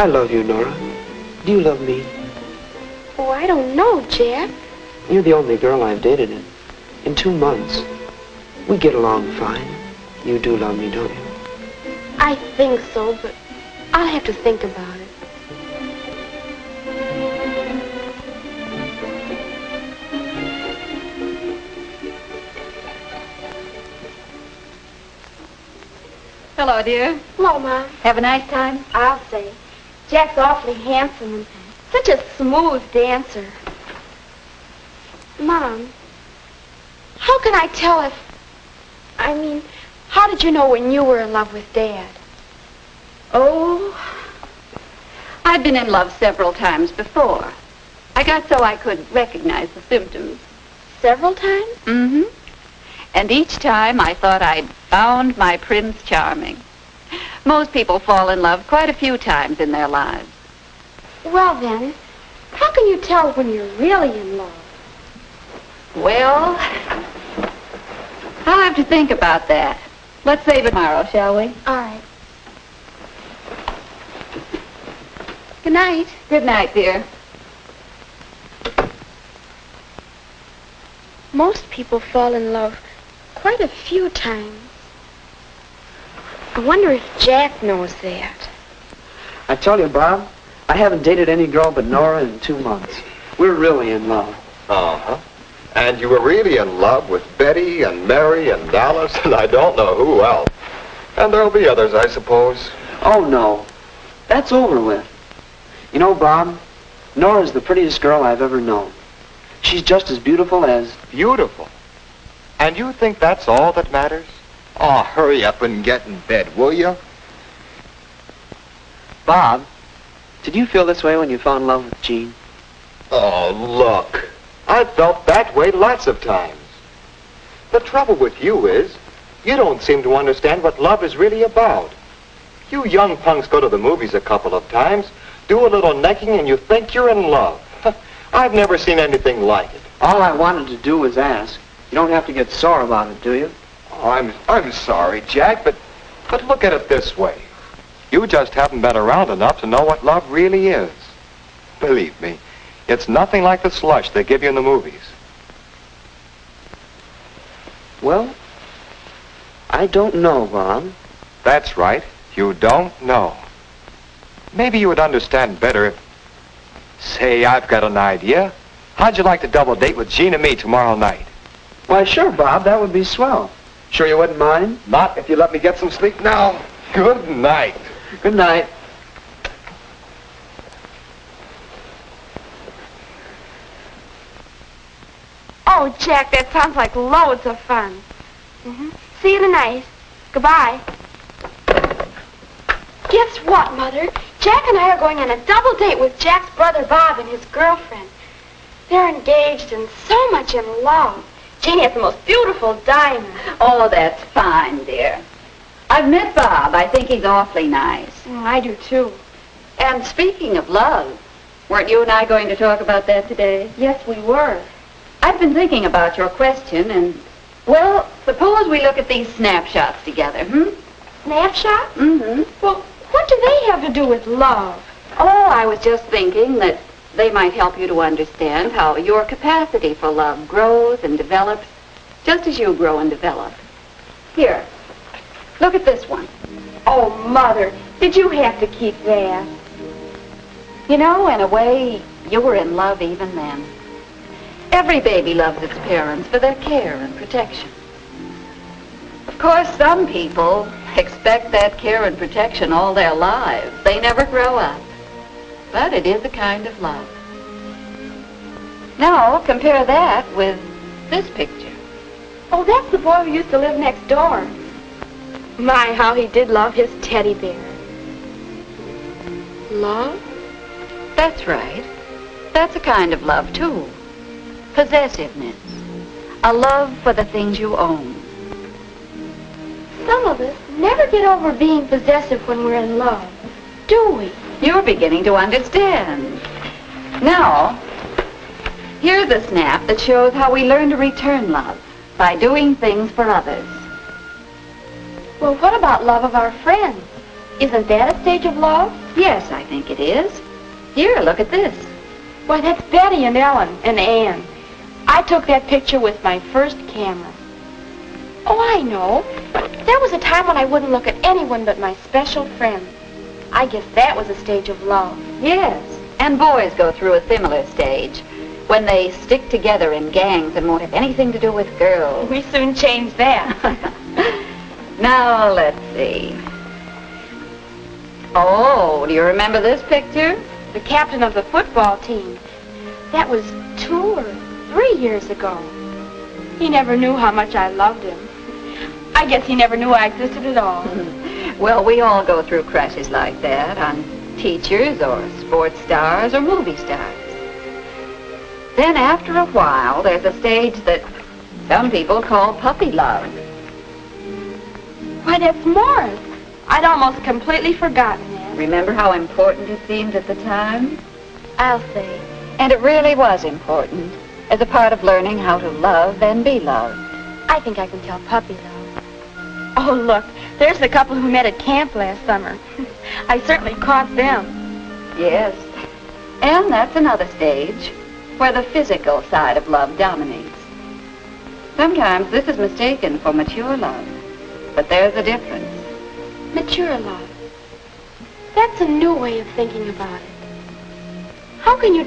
I love you, Nora. Do you love me? Oh, I don't know, Jack. You're the only girl I've dated in 2 months. We get along fine. You do love me, don't you? I think so, but I'll have to think about it. Hello, dear. Hello, Mom. Have a nice time? I'll say. Jack's awfully handsome and such a smooth dancer. Mom, how can I tell if... how did you know when you were in love with Dad? Oh, I've been in love several times before. I got so I could recognize the symptoms. Several times? Mm-hmm. And each time I thought I'd found my Prince Charming. Most people fall in love quite a few times in their lives. Well, then, how can you tell when you're really in love? Well, I'll have to think about that. Let's save it tomorrow, shall we? All right. Good night. Good night, dear. Most people fall in love quite a few times. I wonder if Jack knows that. I tell you, Bob, I haven't dated any girl but Nora in 2 months. We're really in love. Uh-huh. And you were really in love with Betty and Mary and Alice and I don't know who else. And there'll be others, I suppose. Oh, no. That's over with. You know, Bob, Nora's the prettiest girl I've ever known. She's just as beautiful as... Beautiful? And you think that's all that matters? Oh, hurry up and get in bed, will you? Bob, did you feel this way when you fell in love with Jean? Oh, look. I've felt that way lots of times. The trouble with you is, you don't seem to understand what love is really about. You young punks go to the movies a couple of times, do a little necking, and you think you're in love. I've never seen anything like it. All I wanted to do was ask. You don't have to get sore about it, do you? Oh, I'm sorry, Jack, but look at it this way. You just haven't been around enough to know what love really is. Believe me, it's nothing like the slush they give you in the movies. Well, I don't know, Bob. That's right. You don't know. Maybe you would understand better if... Say, I've got an idea. How'd you like to double date with Jean and me tomorrow night? Why, sure, Bob. That would be swell. Sure you wouldn't mind? Not if you let me get some sleep now. Good night. Good night. Oh, Jack, that sounds like loads of fun. See you tonight. Goodbye. Guess what, Mother? Jack and I are going on a double date with Jack's brother Bob and his girlfriend. They're engaged and so much in love. Jean has the most beautiful diamond. Oh, that's fine, dear. I've met Bob. I think he's awfully nice. I do, too. And speaking of love, weren't you and I going to talk about that today? Yes, we were. I've been thinking about your question and, well, suppose we look at these snapshots together, Snapshot? Mm-hmm. Well, what do they have to do with love? Oh, I was just thinking that they might help you to understand how your capacity for love grows and develops just as you grow and develop. Here, look at this one. Oh, Mother, did you have to keep that? You know, in a way, you were in love even then. Every baby loves its parents for their care and protection. Of course, some people expect that care and protection all their lives. They never grow up. But it is a kind of love. Now, compare that with this picture. Oh, that's the boy who used to live next door. My, how he did love his teddy bear. Love? That's right. That's a kind of love, too. Possessiveness. A love for the things you own. Some of us never get over being possessive when we're in love, do we? You're beginning to understand. Now, here's a snap that shows how we learn to return love by doing things for others. Well, what about love of our friends? Isn't that a stage of love? Yes, I think it is. Here, look at this. Why, that's Betty and Ellen and Ann. I took that picture with my first camera. Oh, I know. There was a time when I wouldn't look at anyone but my special friend. I guess that was a stage of love. Yes, and boys go through a similar stage when they stick together in gangs and won't have anything to do with girls. We soon changed that. Now, let's see. Oh, do you remember this picture? The captain of the football team. That was 2 or 3 years ago. He never knew how much I loved him. I guess he never knew I existed at all. Well, we all go through crushes like that on teachers or sports stars or movie stars. Then after a while, there's a stage that some people call puppy love. Why, that's Morris. I'd almost completely forgotten that. Remember how important it seemed at the time? I'll say. And it really was important as a part of learning how to love and be loved. I think I can tell puppy love. Oh, look, there's the couple who met at camp last summer. I certainly caught them. Yes. And that's another stage where the physical side of love dominates. Sometimes this is mistaken for mature love, but there's a difference. Mature love. That's a new way of thinking about it. How can you